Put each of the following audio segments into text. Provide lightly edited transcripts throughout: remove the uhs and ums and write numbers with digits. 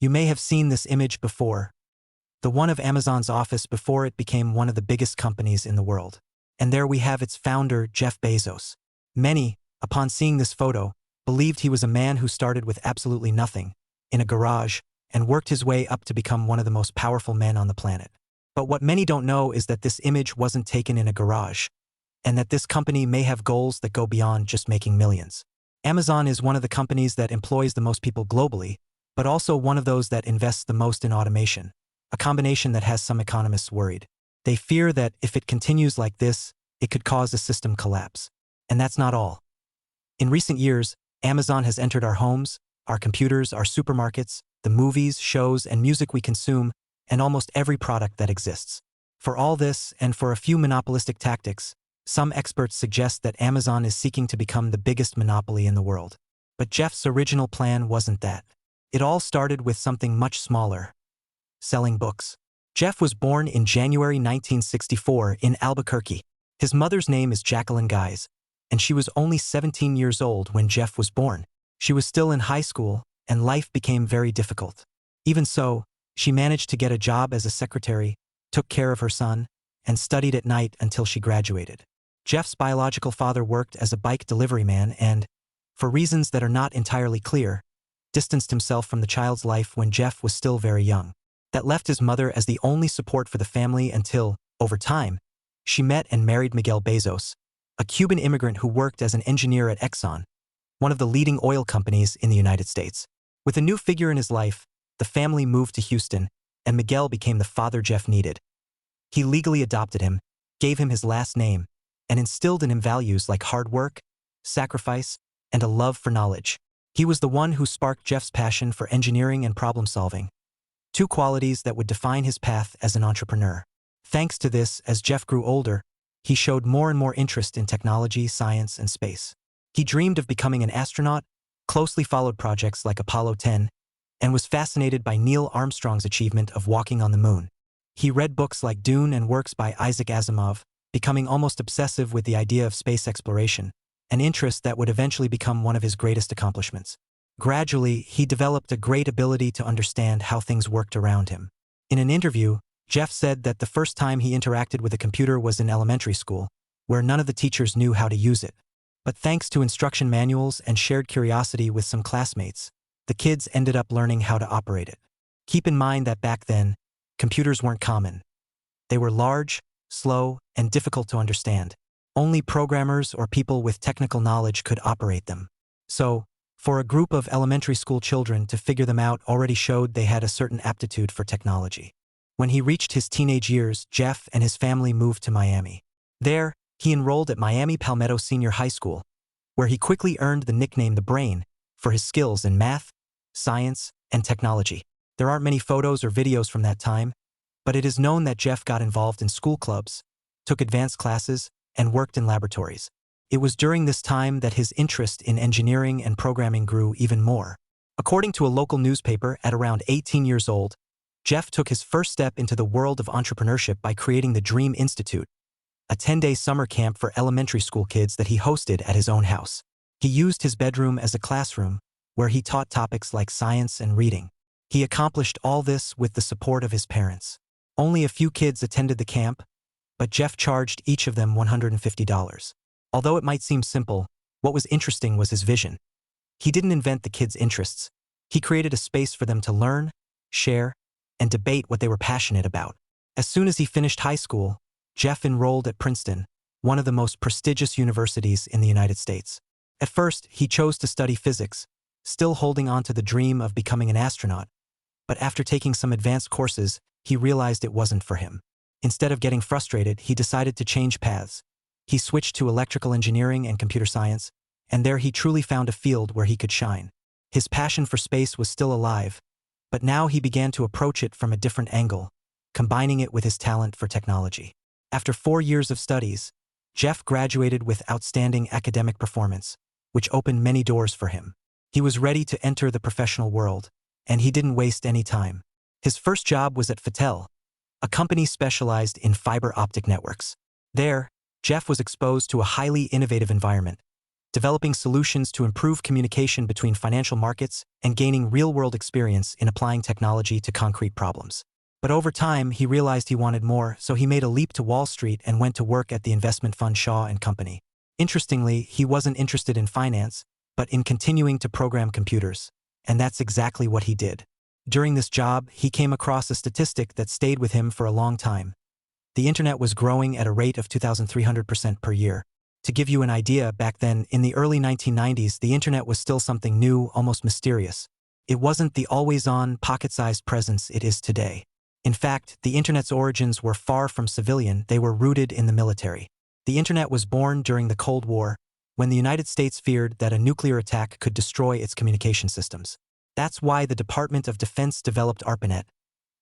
You may have seen this image before, the one of Amazon's office before it became one of the biggest companies in the world. And there we have its founder, Jeff Bezos. Many, upon seeing this photo, believed he was a man who started with absolutely nothing, in a garage, and worked his way up to become one of the most powerful men on the planet. But what many don't know is that this image wasn't taken in a garage, and that this company may have goals that go beyond just making millions. Amazon is one of the companies that employs the most people globally, but also one of those that invests the most in automation, a combination that has some economists worried. They fear that if it continues like this, it could cause a system collapse. And that's not all. In recent years, Amazon has entered our homes, our computers, our supermarkets, the movies, shows, and music we consume, and almost every product that exists. For all this, and for a few monopolistic tactics, some experts suggest that Amazon is seeking to become the biggest monopoly in the world. But Jeff's original plan wasn't that. It all started with something much smaller: selling books. Jeff was born in January 1964 in Albuquerque. His mother's name is Jacqueline Guise, and she was only 17 years old when Jeff was born. She was still in high school, and life became very difficult. Even so, she managed to get a job as a secretary, took care of her son, and studied at night until she graduated. Jeff's biological father worked as a bike delivery man and, for reasons that are not entirely clear, distanced himself from the child's life when Jeff was still very young. That left his mother as the only support for the family until, over time, she met and married Miguel Bezos, a Cuban immigrant who worked as an engineer at Exxon, one of the leading oil companies in the United States. With a new figure in his life, the family moved to Houston, and Miguel became the father Jeff needed. He legally adopted him, gave him his last name, and instilled in him values like hard work, sacrifice, and a love for knowledge. He was the one who sparked Jeff's passion for engineering and problem-solving, two qualities that would define his path as an entrepreneur. Thanks to this, as Jeff grew older, he showed more and more interest in technology, science, and space. He dreamed of becoming an astronaut, closely followed projects like Apollo 10, and was fascinated by Neil Armstrong's achievement of walking on the moon. He read books like Dune and works by Isaac Asimov, becoming almost obsessive with the idea of space exploration, an interest that would eventually become one of his greatest accomplishments. Gradually, he developed a great ability to understand how things worked around him. In an interview, Jeff said that the first time he interacted with a computer was in elementary school, where none of the teachers knew how to use it. But thanks to instruction manuals and shared curiosity with some classmates, the kids ended up learning how to operate it. Keep in mind that back then, computers weren't common. They were large, slow, and difficult to understand. Only programmers or people with technical knowledge could operate them. So, for a group of elementary school children to figure them out already showed they had a certain aptitude for technology. When he reached his teenage years, Jeff and his family moved to Miami. There, he enrolled at Miami Palmetto Senior High School, where he quickly earned the nickname The Brain for his skills in math, science, and technology. There aren't many photos or videos from that time, but it is known that Jeff got involved in school clubs, took advanced classes, and worked in laboratories. It was during this time that his interest in engineering and programming grew even more. According to a local newspaper, at around 18 years old, Jeff took his first step into the world of entrepreneurship by creating the Dream Institute, a 10-day summer camp for elementary school kids that he hosted at his own house. He used his bedroom as a classroom, where he taught topics like science and reading. He accomplished all this with the support of his parents. Only a few kids attended the camp, but Jeff charged each of them $150. Although it might seem simple, what was interesting was his vision. He didn't invent the kids' interests. He created a space for them to learn, share, and debate what they were passionate about. As soon as he finished high school, Jeff enrolled at Princeton, one of the most prestigious universities in the United States. At first, he chose to study physics, still holding on to the dream of becoming an astronaut. But after taking some advanced courses, he realized it wasn't for him. Instead of getting frustrated, he decided to change paths. He switched to electrical engineering and computer science, and there he truly found a field where he could shine. His passion for space was still alive, but now he began to approach it from a different angle, combining it with his talent for technology. After 4 years of studies, Jeff graduated with outstanding academic performance, which opened many doors for him. He was ready to enter the professional world, and he didn't waste any time. His first job was at Fattel, a company specialized in fiber optic networks. There, Jeff was exposed to a highly innovative environment, developing solutions to improve communication between financial markets and gaining real-world experience in applying technology to concrete problems. But over time, he realized he wanted more, so he made a leap to Wall Street and went to work at the investment fund Shaw and Company. Interestingly, he wasn't interested in finance, but in continuing to program computers. And that's exactly what he did. During this job, he came across a statistic that stayed with him for a long time. The internet was growing at a rate of 2,300% per year. To give you an idea, back then, in the early 1990s, the internet was still something new, almost mysterious. It wasn't the always-on, pocket-sized presence it is today. In fact, the internet's origins were far from civilian, they were rooted in the military. The internet was born during the Cold War, when the United States feared that a nuclear attack could destroy its communication systems. That's why the Department of Defense developed ARPANET,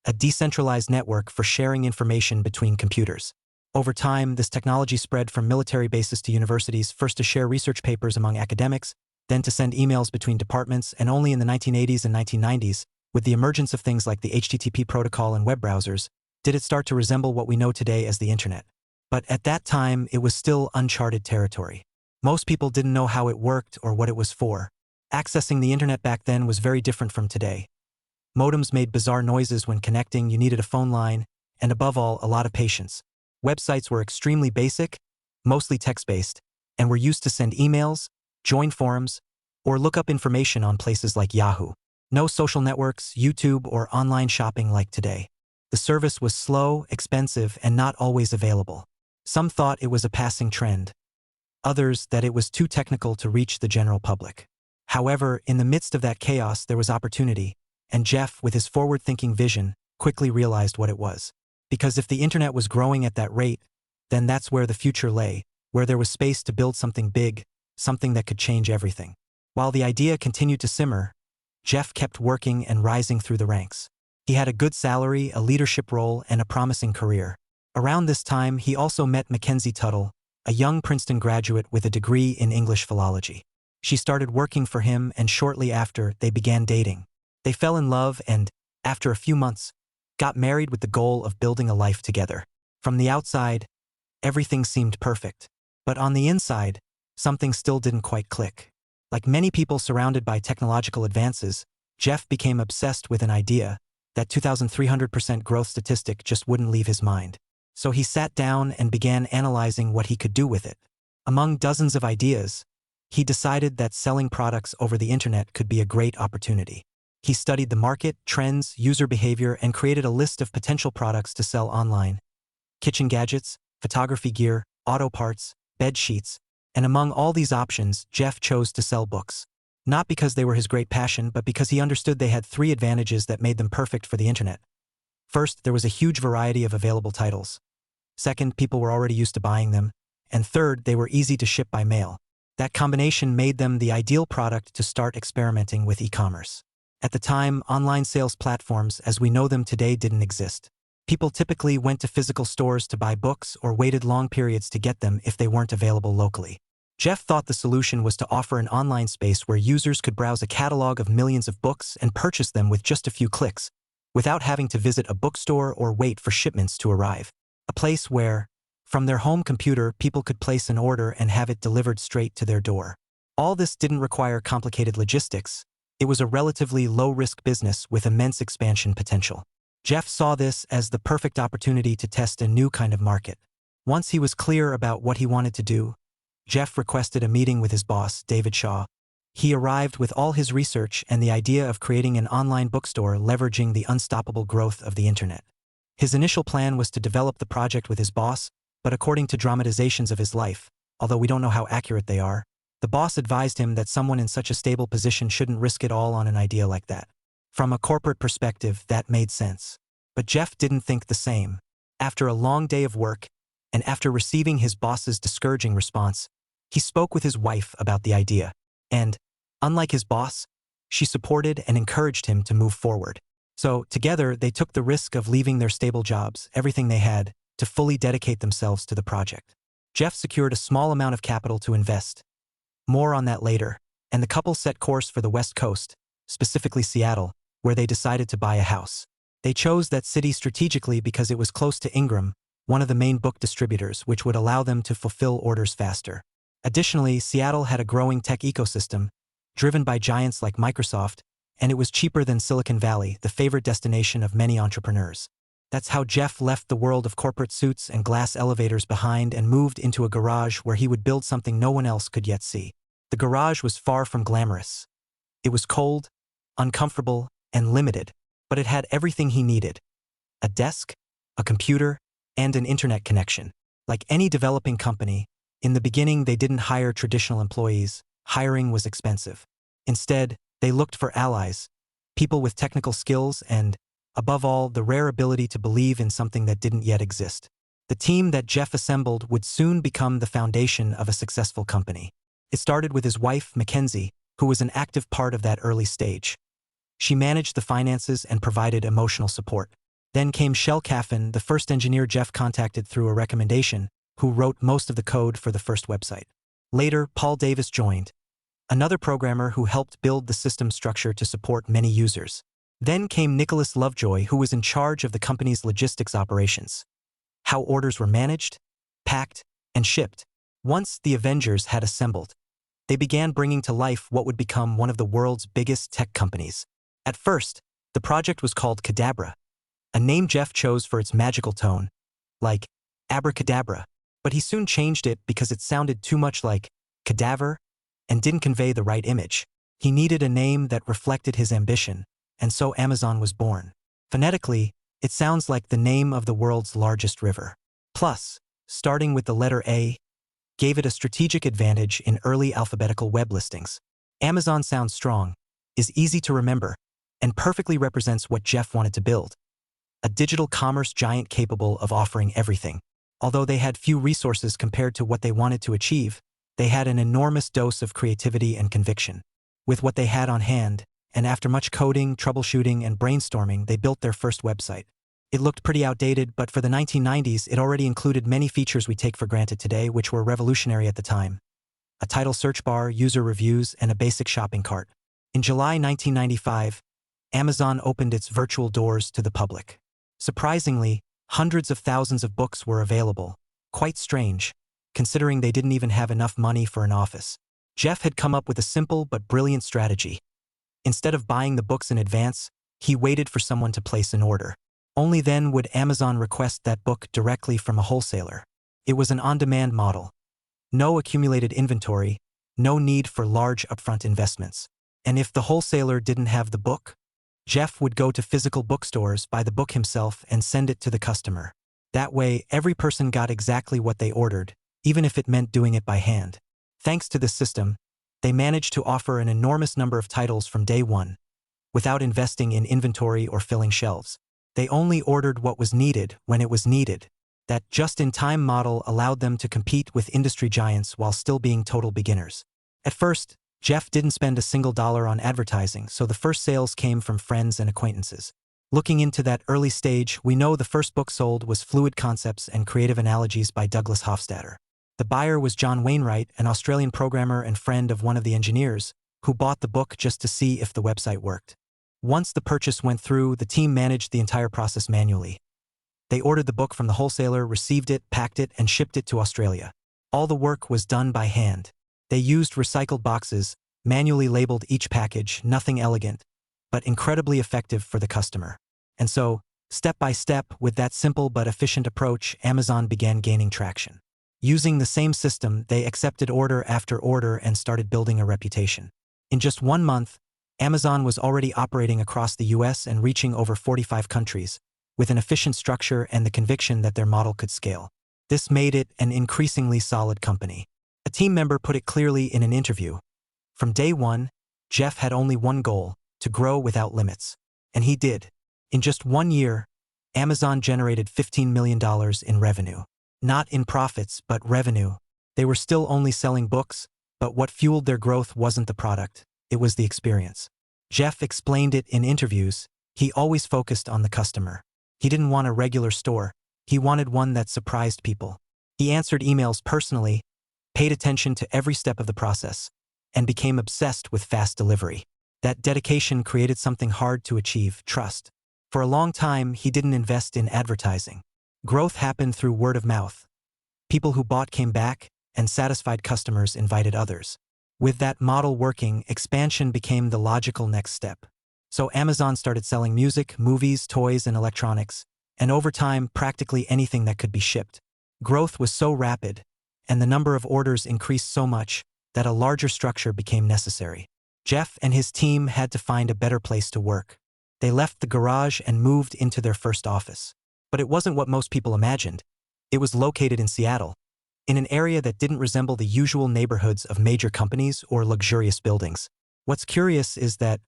a decentralized network for sharing information between computers. Over time, this technology spread from military bases to universities, first to share research papers among academics, then to send emails between departments, and only in the 1980s and 1990s, with the emergence of things like the HTTP protocol and web browsers, did it start to resemble what we know today as the internet. But at that time, it was still uncharted territory. Most people didn't know how it worked or what it was for. Accessing the internet back then was very different from today. Modems made bizarre noises when connecting, you needed a phone line, and above all, a lot of patience. Websites were extremely basic, mostly text-based, and were used to send emails, join forums, or look up information on places like Yahoo. No social networks, YouTube, or online shopping like today. The service was slow, expensive, and not always available. Some thought it was a passing trend. Others that it was too technical to reach the general public. However, in the midst of that chaos, there was opportunity, and Jeff, with his forward-thinking vision, quickly realized what it was. Because if the internet was growing at that rate, then that's where the future lay, where there was space to build something big, something that could change everything. While the idea continued to simmer, Jeff kept working and rising through the ranks. He had a good salary, a leadership role, and a promising career. Around this time, he also met Mackenzie Tuttle, a young Princeton graduate with a degree in English philology. She started working for him, and shortly after, they began dating. They fell in love and, after a few months, got married with the goal of building a life together. From the outside, everything seemed perfect. But on the inside, something still didn't quite click. Like many people surrounded by technological advances, Jeff became obsessed with an idea. That 2,300% growth statistic just wouldn't leave his mind. So he sat down and began analyzing what he could do with it. Among dozens of ideas, he decided that selling products over the internet could be a great opportunity. He studied the market, trends, user behavior, and created a list of potential products to sell online. Kitchen gadgets, photography gear, auto parts, bed sheets, and among all these options, Jeff chose to sell books. Not because they were his great passion, but because he understood they had three advantages that made them perfect for the internet. First, there was a huge variety of available titles. Second, people were already used to buying them. And third, they were easy to ship by mail. That combination made them the ideal product to start experimenting with e-commerce. At the time, online sales platforms as we know them today didn't exist. People typically went to physical stores to buy books or waited long periods to get them if they weren't available locally. Jeff thought the solution was to offer an online space where users could browse a catalog of millions of books and purchase them with just a few clicks, without having to visit a bookstore or wait for shipments to arrive. A place where, from their home computer, people could place an order and have it delivered straight to their door. All this didn't require complicated logistics. It was a relatively low-risk business with immense expansion potential. Jeff saw this as the perfect opportunity to test a new kind of market. Once he was clear about what he wanted to do, Jeff requested a meeting with his boss, David Shaw. He arrived with all his research and the idea of creating an online bookstore leveraging the unstoppable growth of the internet. His initial plan was to develop the project with his boss, but according to dramatizations of his life, although we don't know how accurate they are, the boss advised him that someone in such a stable position shouldn't risk it all on an idea like that. From a corporate perspective, that made sense. But Jeff didn't think the same. After a long day of work, and after receiving his boss's discouraging response, he spoke with his wife about the idea, and, unlike his boss, she supported and encouraged him to move forward. So, together, they took the risk of leaving their stable jobs, everything they had, to fully dedicate themselves to the project. Jeff secured a small amount of capital to invest. More on that later, and the couple set course for the West Coast, specifically Seattle, where they decided to buy a house. They chose that city strategically because it was close to Ingram, one of the main book distributors, which would allow them to fulfill orders faster. Additionally, Seattle had a growing tech ecosystem, driven by giants like Microsoft, and it was cheaper than Silicon Valley, the favorite destination of many entrepreneurs. That's how Jeff left the world of corporate suits and glass elevators behind and moved into a garage where he would build something no one else could yet see. The garage was far from glamorous. It was cold, uncomfortable, and limited, but it had everything he needed: a desk, a computer, and an internet connection. Like any developing company, in the beginning they didn't hire traditional employees. Hiring was expensive. Instead, they looked for allies, people with technical skills and, above all, the rare ability to believe in something that didn't yet exist. The team that Jeff assembled would soon become the foundation of a successful company. It started with his wife, Mackenzie, who was an active part of that early stage. She managed the finances and provided emotional support. Then came Shel Caffin, the first engineer Jeff contacted through a recommendation, who wrote most of the code for the first website. Later, Paul Davis joined, another programmer who helped build the system structure to support many users. Then came Nicholas Lovejoy, who was in charge of the company's logistics operations, how orders were managed, packed, and shipped. Once the Avengers had assembled, they began bringing to life what would become one of the world's biggest tech companies. At first, the project was called Cadabra, a name Jeff chose for its magical tone, like abracadabra, but he soon changed it because it sounded too much like cadaver and didn't convey the right image. He needed a name that reflected his ambition, and so Amazon was born. Phonetically, it sounds like the name of the world's largest river. Plus, starting with the letter A gave it a strategic advantage in early alphabetical web listings. Amazon sounds strong, is easy to remember, and perfectly represents what Jeff wanted to build: a digital commerce giant capable of offering everything. Although they had few resources compared to what they wanted to achieve, they had an enormous dose of creativity and conviction. With what they had on hand, and after much coding, troubleshooting, and brainstorming, they built their first website. It looked pretty outdated, but for the 1990s, it already included many features we take for granted today, which were revolutionary at the time: a title search bar, user reviews, and a basic shopping cart. In July 1995, Amazon opened its virtual doors to the public. Surprisingly, hundreds of thousands of books were available. Quite strange, considering they didn't even have enough money for an office. Jeff had come up with a simple but brilliant strategy. Instead of buying the books in advance, he waited for someone to place an order. Only then would Amazon request that book directly from a wholesaler. It was an on-demand model. No accumulated inventory, no need for large upfront investments. And if the wholesaler didn't have the book, Jeff would go to physical bookstores, buy the book himself, and send it to the customer. That way, every person got exactly what they ordered, even if it meant doing it by hand. Thanks to this system, they managed to offer an enormous number of titles from day one, without investing in inventory or filling shelves. They only ordered what was needed when it was needed. That just-in-time model allowed them to compete with industry giants while still being total beginners. At first, Jeff didn't spend a single dollar on advertising, so the first sales came from friends and acquaintances. Looking into that early stage, we know the first book sold was Fluid Concepts and Creative Analogies by Douglas Hofstadter. The buyer was John Wainwright, an Australian programmer and friend of one of the engineers, who bought the book just to see if the website worked. Once the purchase went through, the team managed the entire process manually. They ordered the book from the wholesaler, received it, packed it, and shipped it to Australia. All the work was done by hand. They used recycled boxes, manually labeled each package, nothing elegant, but incredibly effective for the customer. And so, step by step, with that simple but efficient approach, Amazon began gaining traction. Using the same system, they accepted order after order and started building a reputation. In just 1 month, Amazon was already operating across the US and reaching over 45 countries, with an efficient structure and the conviction that their model could scale. This made it an increasingly solid company. A team member put it clearly in an interview. From day one, Jeff had only one goal: to grow without limits. And he did. In just 1 year, Amazon generated $15 million in revenue. Not in profits, but revenue. They were still only selling books, but what fueled their growth wasn't the product, it was the experience. Jeff explained it in interviews. He always focused on the customer. He didn't want a regular store. He wanted one that surprised people. He answered emails personally, paid attention to every step of the process, and became obsessed with fast delivery. That dedication created something hard to achieve: trust. For a long time, he didn't invest in advertising. Growth happened through word of mouth. People who bought came back, and satisfied customers invited others. With that model working, expansion became the logical next step. So Amazon started selling music, movies, toys, and electronics, and over time, practically anything that could be shipped. Growth was so rapid, and the number of orders increased so much, that a larger structure became necessary. Jeff and his team had to find a better place to work. They left the garage and moved into their first office. But it wasn't what most people imagined. It was located in Seattle, in an area that didn't resemble the usual neighborhoods of major companies or luxurious buildings. What's curious is that,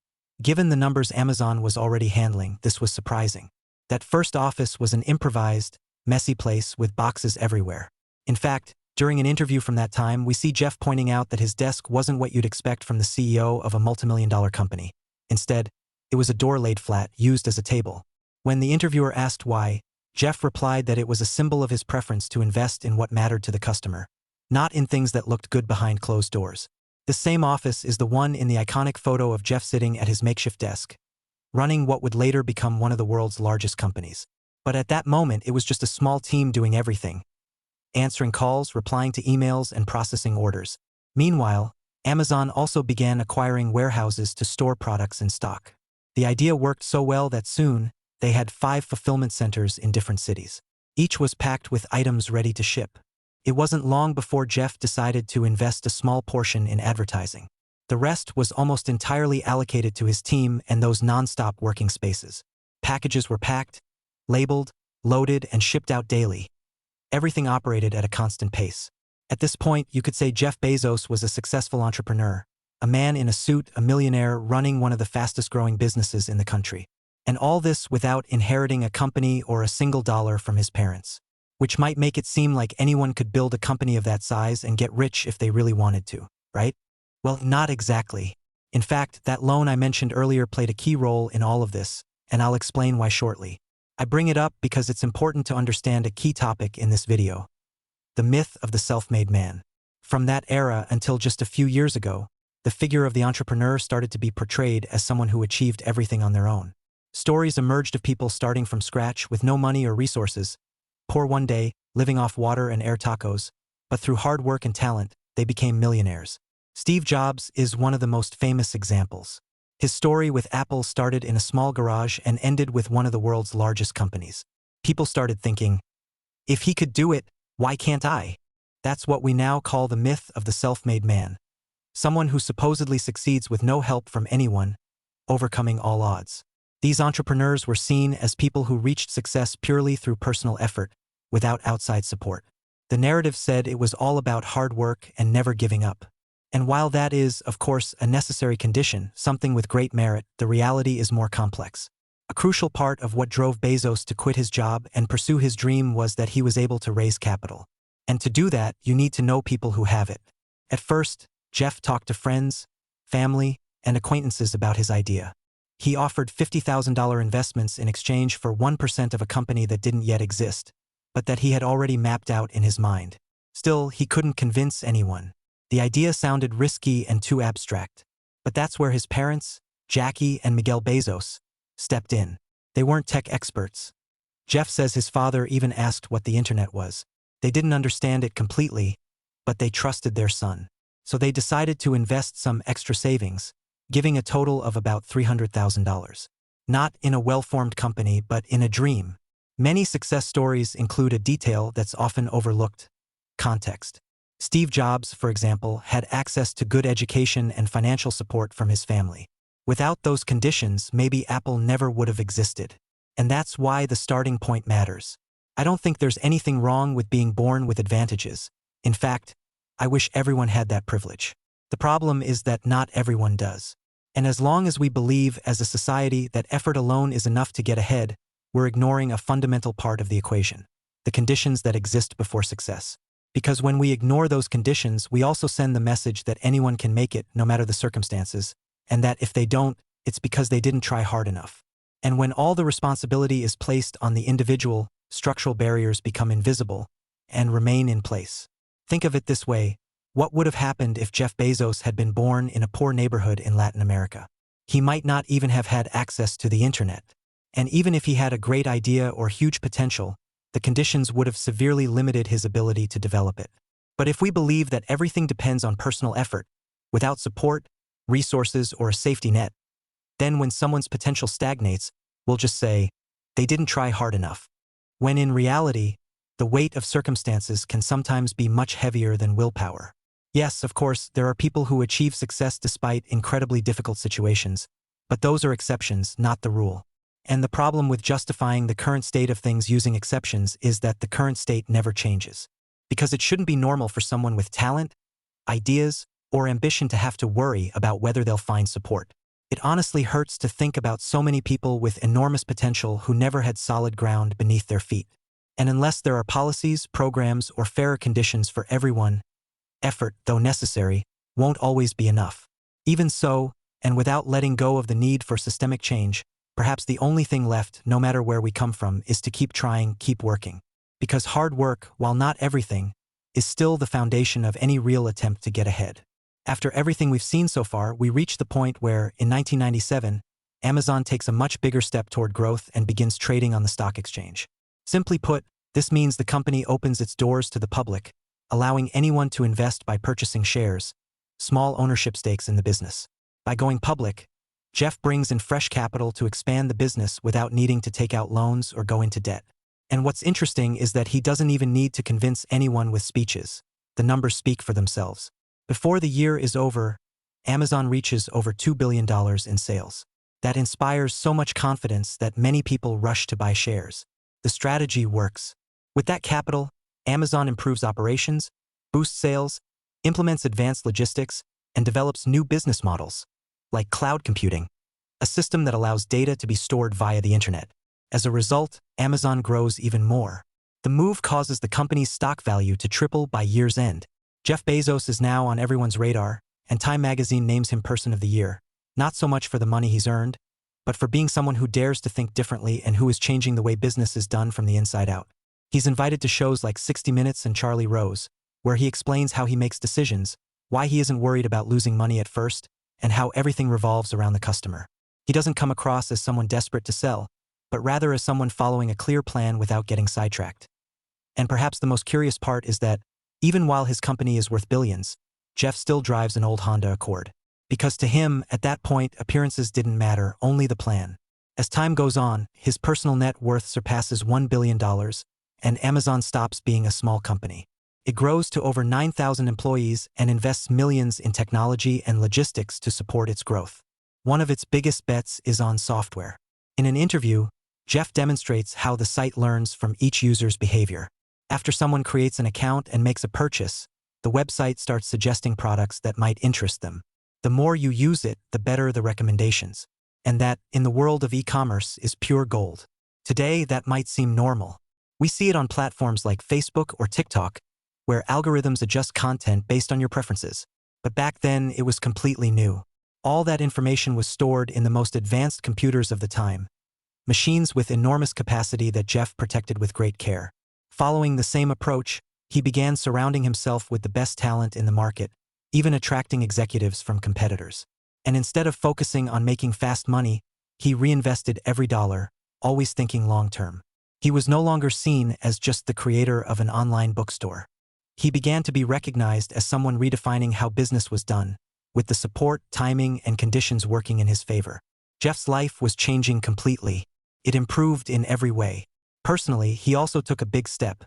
given the numbers Amazon was already handling, this was surprising. That first office was an improvised, messy place with boxes everywhere. In fact, during an interview from that time, we see Jeff pointing out that his desk wasn't what you'd expect from the CEO of a multimillion-dollar company. Instead, it was a door laid flat, used as a table. When the interviewer asked why, Jeff replied that it was a symbol of his preference to invest in what mattered to the customer, not in things that looked good behind closed doors. The same office is the one in the iconic photo of Jeff sitting at his makeshift desk, running what would later become one of the world's largest companies. But at that moment, it was just a small team doing everything, answering calls, replying to emails, and processing orders. Meanwhile, Amazon also began acquiring warehouses to store products in stock. The idea worked so well that soon, they had 5 fulfillment centers in different cities. Each was packed with items ready to ship. It wasn't long before Jeff decided to invest a small portion in advertising. The rest was almost entirely allocated to his team and those non-stop working spaces. Packages were packed, labeled, loaded, and shipped out daily. Everything operated at a constant pace. At this point, you could say Jeff Bezos was a successful entrepreneur, a man in a suit, a millionaire running one of the fastest-growing businesses in the country. And all this without inheriting a company or a single dollar from his parents, which might make it seem like anyone could build a company of that size and get rich if they really wanted to, right? Well, not exactly. In fact, that loan I mentioned earlier played a key role in all of this, and I'll explain why shortly. I bring it up because it's important to understand a key topic in this video: the myth of the self-made man. From that era until just a few years ago, the figure of the entrepreneur started to be portrayed as someone who achieved everything on their own. Stories emerged of people starting from scratch with no money or resources, poor one day, living off water and air tacos, but through hard work and talent, they became millionaires. Steve Jobs is one of the most famous examples. His story with Apple started in a small garage and ended with one of the world's largest companies. People started thinking, if he could do it, why can't I? That's what we now call the myth of the self-made man. Someone who supposedly succeeds with no help from anyone, overcoming all odds. These entrepreneurs were seen as people who reached success purely through personal effort, without outside support. The narrative said it was all about hard work and never giving up. And while that is, of course, a necessary condition, something with great merit, the reality is more complex. A crucial part of what drove Bezos to quit his job and pursue his dream was that he was able to raise capital. And to do that, you need to know people who have it. At first, Jeff talked to friends, family, and acquaintances about his idea. He offered $50,000 investments in exchange for 1% of a company that didn't yet exist, but that he had already mapped out in his mind. Still, he couldn't convince anyone. The idea sounded risky and too abstract. But that's where his parents, Jackie and Miguel Bezos, stepped in. They weren't tech experts. Jeff says his father even asked what the internet was. They didn't understand it completely, but they trusted their son. So they decided to invest some extra savings, giving a total of about $300,000. Not in a well-formed company, but in a dream. Many success stories include a detail that's often overlooked: context. Steve Jobs, for example, had access to good education and financial support from his family. Without those conditions, maybe Apple never would have existed. And that's why the starting point matters. I don't think there's anything wrong with being born with advantages. In fact, I wish everyone had that privilege. The problem is that not everyone does. And as long as we believe as a society that effort alone is enough to get ahead, we're ignoring a fundamental part of the equation: the conditions that exist before success. Because when we ignore those conditions, we also send the message that anyone can make it, no matter the circumstances, and that if they don't, it's because they didn't try hard enough. And when all the responsibility is placed on the individual, structural barriers become invisible and remain in place. Think of it this way: what would have happened if Jeff Bezos had been born in a poor neighborhood in Latin America? He might not even have had access to the internet. And even if he had a great idea or huge potential, the conditions would have severely limited his ability to develop it. But if we believe that everything depends on personal effort, without support, resources, or a safety net, then when someone's potential stagnates, we'll just say, they didn't try hard enough. When in reality, the weight of circumstances can sometimes be much heavier than willpower. Yes, of course, there are people who achieve success despite incredibly difficult situations, but those are exceptions, not the rule. And the problem with justifying the current state of things using exceptions is that the current state never changes. Because it shouldn't be normal for someone with talent, ideas, or ambition to have to worry about whether they'll find support. It honestly hurts to think about so many people with enormous potential who never had solid ground beneath their feet. And unless there are policies, programs, or fairer conditions for everyone, effort, though necessary, won't always be enough. Even so, and without letting go of the need for systemic change, perhaps the only thing left, no matter where we come from, is to keep trying, keep working. Because hard work, while not everything, is still the foundation of any real attempt to get ahead. After everything we've seen so far, we reach the point where, in 1997, Amazon takes a much bigger step toward growth and begins trading on the stock exchange. Simply put, this means the company opens its doors to the public, allowing anyone to invest by purchasing shares, small ownership stakes in the business. By going public, Jeff brings in fresh capital to expand the business without needing to take out loans or go into debt. And what's interesting is that he doesn't even need to convince anyone with speeches. The numbers speak for themselves. Before the year is over, Amazon reaches over $2 billion in sales. That inspires so much confidence that many people rush to buy shares. The strategy works. With that capital, Amazon improves operations, boosts sales, implements advanced logistics, and develops new business models, like cloud computing, a system that allows data to be stored via the internet. As a result, Amazon grows even more. The move causes the company's stock value to triple by year's end. Jeff Bezos is now on everyone's radar, and Time magazine names him Person of the Year, not so much for the money he's earned, but for being someone who dares to think differently and who is changing the way business is done from the inside out. He's invited to shows like 60 Minutes and Charlie Rose, where he explains how he makes decisions, why he isn't worried about losing money at first, and how everything revolves around the customer. He doesn't come across as someone desperate to sell, but rather as someone following a clear plan without getting sidetracked. And perhaps the most curious part is that, even while his company is worth billions, Jeff still drives an old Honda Accord. Because to him, at that point, appearances didn't matter, only the plan. As time goes on, his personal net worth surpasses $1 billion, and Amazon stops being a small company. It grows to over 9,000 employees and invests millions in technology and logistics to support its growth. One of its biggest bets is on software. In an interview, Jeff demonstrates how the site learns from each user's behavior. After someone creates an account and makes a purchase, the website starts suggesting products that might interest them. The more you use it, the better the recommendations. And that, in the world of e-commerce, is pure gold. Today, that might seem normal. We see it on platforms like Facebook or TikTok, where algorithms adjust content based on your preferences. But back then, it was completely new. All that information was stored in the most advanced computers of the time, machines with enormous capacity that Jeff protected with great care. Following the same approach, he began surrounding himself with the best talent in the market, even attracting executives from competitors. And instead of focusing on making fast money, he reinvested every dollar, always thinking long-term. He was no longer seen as just the creator of an online bookstore. He began to be recognized as someone redefining how business was done, with the support, timing, and conditions working in his favor. Jeff's life was changing completely. It improved in every way. Personally, he also took a big step.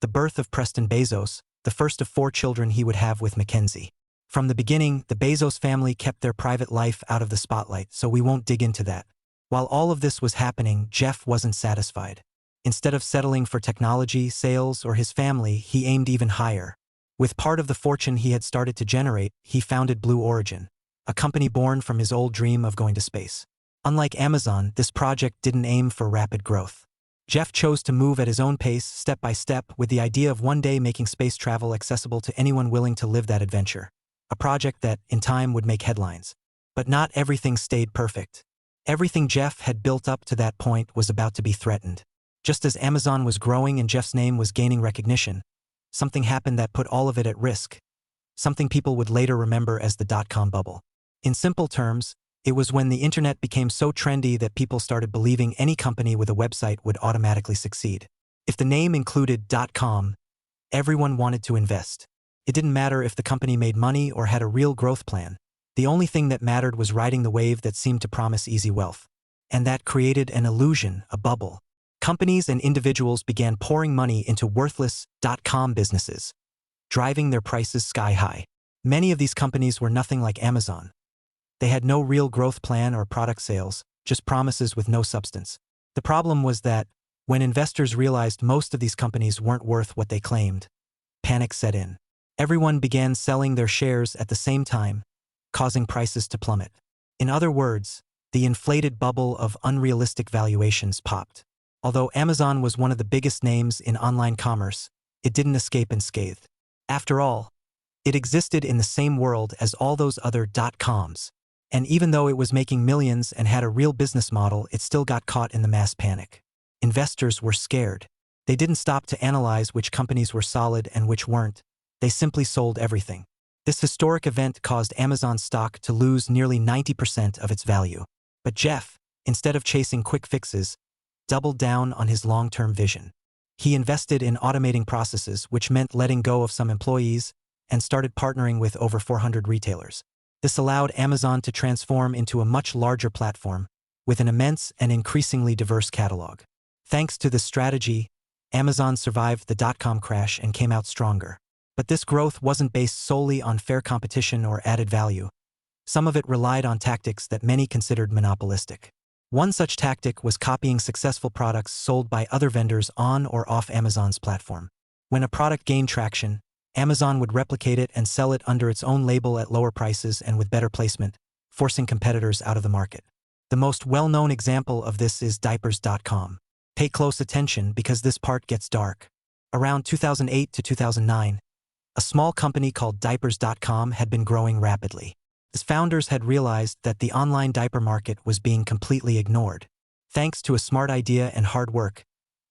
The birth of Preston Bezos, the first of 4 children he would have with Mackenzie. From the beginning, the Bezos family kept their private life out of the spotlight, so we won't dig into that. While all of this was happening, Jeff wasn't satisfied. Instead of settling for technology, sales, or his family, he aimed even higher. With part of the fortune he had started to generate, he founded Blue Origin, a company born from his old dream of going to space. Unlike Amazon, this project didn't aim for rapid growth. Jeff chose to move at his own pace, step by step, with the idea of one day making space travel accessible to anyone willing to live that adventure. A project that, in time, would make headlines. But not everything stayed perfect. Everything Jeff had built up to that point was about to be threatened. Just as Amazon was growing and Jeff's name was gaining recognition, something happened that put all of it at risk. Something people would later remember as the dot-com bubble. In simple terms, it was when the internet became so trendy that people started believing any company with a website would automatically succeed. If the name included .com, everyone wanted to invest. It didn't matter if the company made money or had a real growth plan. The only thing that mattered was riding the wave that seemed to promise easy wealth. And that created an illusion, a bubble. Companies and individuals began pouring money into worthless .com businesses, driving their prices sky high. Many of these companies were nothing like Amazon. They had no real growth plan or product sales, just promises with no substance. The problem was that, when investors realized most of these companies weren't worth what they claimed, panic set in. Everyone began selling their shares at the same time, causing prices to plummet. In other words, the inflated bubble of unrealistic valuations popped. Although Amazon was one of the biggest names in online commerce, it didn't escape unscathed. After all, it existed in the same world as all those other .coms. And even though it was making millions and had a real business model, it still got caught in the mass panic. Investors were scared. They didn't stop to analyze which companies were solid and which weren't. They simply sold everything. This historic event caused Amazon stock to lose nearly 90% of its value. But Jeff, instead of chasing quick fixes, doubled down on his long-term vision. He invested in automating processes, which meant letting go of some employees, and started partnering with over 400 retailers. This allowed Amazon to transform into a much larger platform, with an immense and increasingly diverse catalog. Thanks to this strategy, Amazon survived the .com crash and came out stronger. But this growth wasn't based solely on fair competition or added value. Some of it relied on tactics that many considered monopolistic. One such tactic was copying successful products sold by other vendors on or off Amazon's platform. When a product gained traction, Amazon would replicate it and sell it under its own label at lower prices and with better placement, forcing competitors out of the market. The most well-known example of this is diapers.com. Pay close attention because this part gets dark. Around 2008 to 2009, a small company called diapers.com had been growing rapidly. Its founders had realized that the online diaper market was being completely ignored. Thanks to a smart idea and hard work,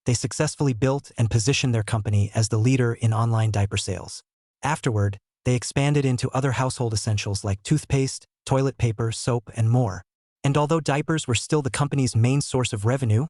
they successfully built and positioned their company as the leader in online diaper sales. Afterward, they expanded into other household essentials like toothpaste, toilet paper, soap, and more. And although diapers were still the company's main source of revenue,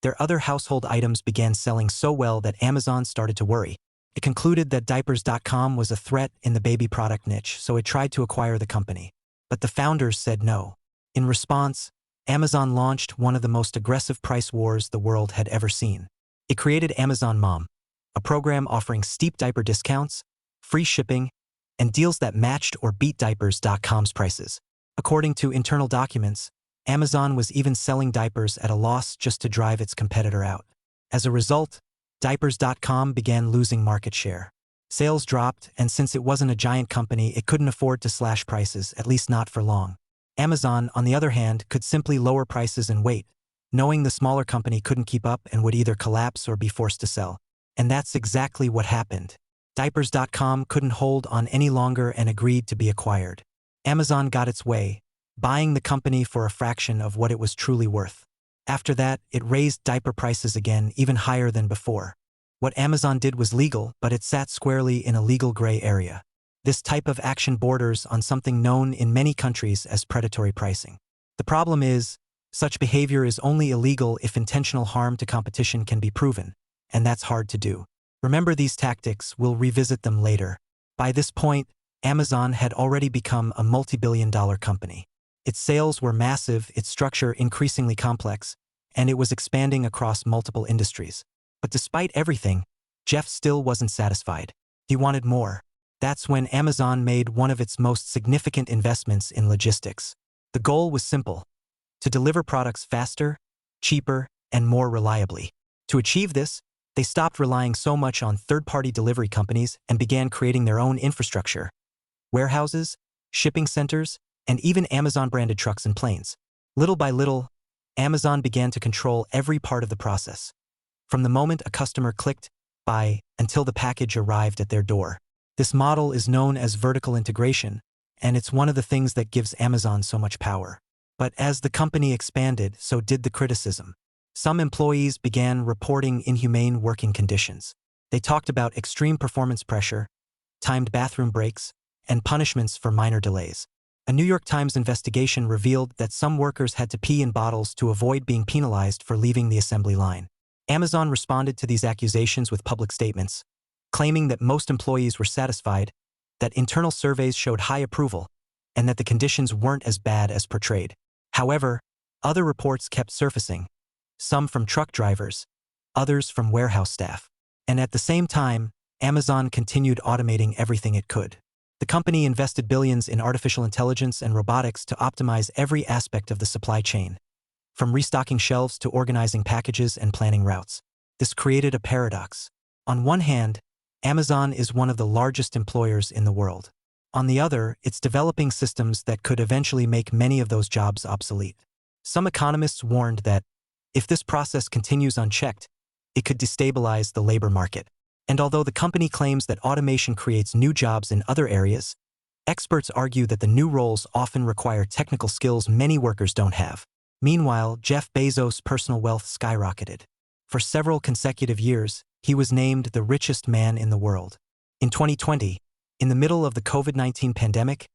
their other household items began selling so well that Amazon started to worry. It concluded that diapers.com was a threat in the baby product niche, so it tried to acquire the company. But the founders said no. In response, Amazon launched one of the most aggressive price wars the world had ever seen. It created Amazon Mom, a program offering steep diaper discounts, free shipping, and deals that matched or beat diapers.com's prices. According to internal documents, Amazon was even selling diapers at a loss just to drive its competitor out. As a result, diapers.com began losing market share. Sales dropped, and since it wasn't a giant company, it couldn't afford to slash prices, at least not for long. Amazon, on the other hand, could simply lower prices and wait, knowing the smaller company couldn't keep up and would either collapse or be forced to sell. And that's exactly what happened. Diapers.com couldn't hold on any longer and agreed to be acquired. Amazon got its way, buying the company for a fraction of what it was truly worth. After that, it raised diaper prices again, even higher than before. What Amazon did was legal, but it sat squarely in a legal gray area. This type of action borders on something known in many countries as predatory pricing. The problem is, such behavior is only illegal if intentional harm to competition can be proven, and that's hard to do. Remember these tactics, we'll revisit them later. By this point, Amazon had already become a multi-billion-dollar company. Its sales were massive, its structure increasingly complex, and it was expanding across multiple industries. But despite everything, Jeff still wasn't satisfied. He wanted more. That's when Amazon made one of its most significant investments in logistics. The goal was simple: to deliver products faster, cheaper, and more reliably. To achieve this, they stopped relying so much on third-party delivery companies and began creating their own infrastructure: warehouses, shipping centers, and even Amazon-branded trucks and planes. Little by little, Amazon began to control every part of the process, from the moment a customer clicked buy until the package arrived at their door. This model is known as vertical integration, and it's one of the things that gives Amazon so much power. But as the company expanded, so did the criticism. Some employees began reporting inhumane working conditions. They talked about extreme performance pressure, timed bathroom breaks, and punishments for minor delays. A New York Times investigation revealed that some workers had to pee in bottles to avoid being penalized for leaving the assembly line. Amazon responded to these accusations with public statements, claiming that most employees were satisfied that internal surveys showed high approval, and that the conditions weren't as bad as portrayed. However, other reports kept surfacing, some from truck drivers, others from warehouse staff. And at the same time, Amazon continued automating everything it could. The company invested billions in artificial intelligence and robotics to optimize every aspect of the supply chain, from restocking shelves to organizing packages and planning routes. This created a paradox. On one hand, Amazon is one of the largest employers in the world. On the other, it's developing systems that could eventually make many of those jobs obsolete. Some economists warned that, if this process continues unchecked, it could destabilize the labor market. And although the company claims that automation creates new jobs in other areas, experts argue that the new roles often require technical skills many workers don't have. Meanwhile, Jeff Bezos' personal wealth skyrocketed. For several consecutive years, he was named the richest man in the world. In 2020, in the middle of the COVID-19 pandemic,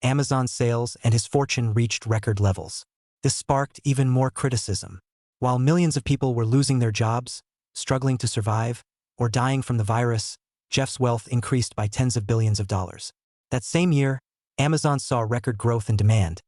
Amazon's sales and his fortune reached record levels. This sparked even more criticism. While millions of people were losing their jobs, struggling to survive, or dying from the virus, Jeff's wealth increased by tens of billions of dollars. That same year, Amazon saw record growth in demand,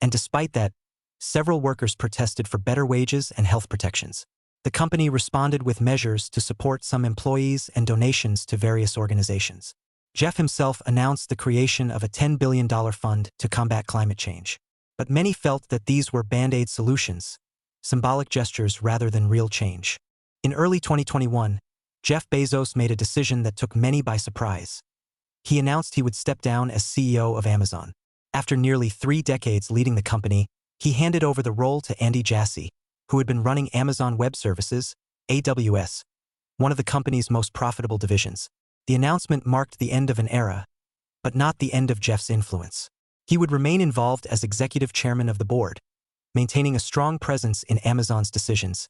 and despite that, several workers protested for better wages and health protections. The company responded with measures to support some employees and donations to various organizations. Jeff himself announced the creation of a $10 billion fund to combat climate change. But many felt that these were band-aid solutions, symbolic gestures rather than real change. In early 2021, Jeff Bezos made a decision that took many by surprise. He announced he would step down as CEO of Amazon. After nearly 3 decades leading the company, he handed over the role to Andy Jassy, who had been running Amazon Web Services, AWS, one of the company's most profitable divisions. The announcement marked the end of an era, but not the end of Jeff's influence. He would remain involved as executive chairman of the board, maintaining a strong presence in Amazon's decisions,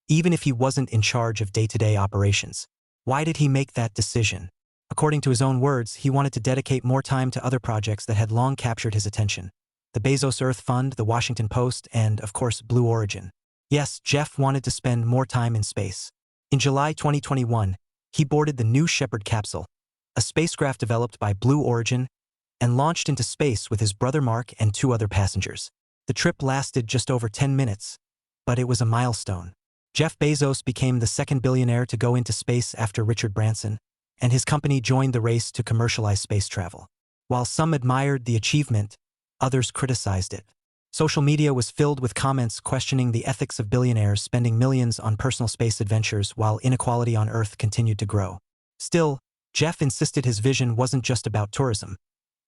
even if he wasn't in charge of day-to-day operations. Why did he make that decision? According to his own words, he wanted to dedicate more time to other projects that had long captured his attention. The Bezos Earth Fund, the Washington Post, and, of course, Blue Origin. Yes, Jeff wanted to spend more time in space. In July 2021, he boarded the New Shepard capsule, a spacecraft developed by Blue Origin, and launched into space with his brother Mark and 2 other passengers. The trip lasted just over 10 minutes, but it was a milestone. Jeff Bezos became the second billionaire to go into space after Richard Branson, and his company joined the race to commercialize space travel. While some admired the achievement, others criticized it. Social media was filled with comments questioning the ethics of billionaires spending millions on personal space adventures while inequality on Earth continued to grow. Still, Jeff insisted his vision wasn't just about tourism.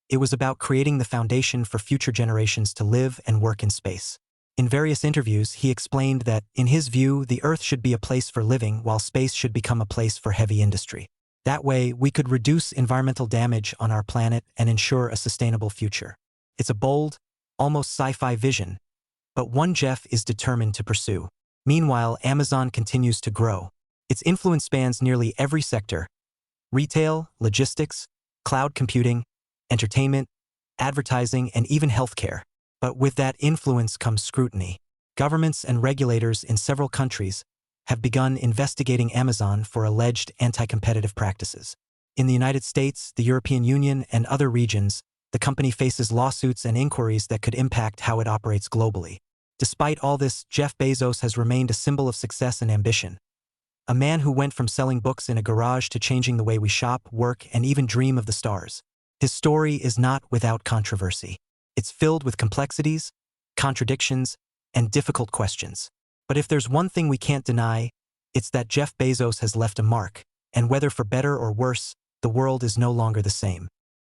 It was about creating the foundation for future generations to live and work in space. In various interviews, he explained that, in his view, the Earth should be a place for living while space should become a place for heavy industry. That way, we could reduce environmental damage on our planet and ensure a sustainable future. It's a bold, almost sci-fi vision, but one Jeff is determined to pursue. Meanwhile, Amazon continues to grow. Its influence spans nearly every sector: retail, logistics, cloud computing, entertainment, advertising, and even healthcare. But with that influence comes scrutiny. Governments and regulators in several countries have begun investigating Amazon for alleged anti-competitive practices. In the United States, the European Union, and other regions, the company faces lawsuits and inquiries that could impact how it operates globally. Despite all this, Jeff Bezos has remained a symbol of success and ambition. A man who went from selling books in a garage to changing the way we shop, work, and even dream of the stars. His story is not without controversy. It's filled with complexities, contradictions, and difficult questions. But if there's one thing we can't deny, it's that Jeff Bezos has left a mark, and whether for better or worse, the world is no longer the same.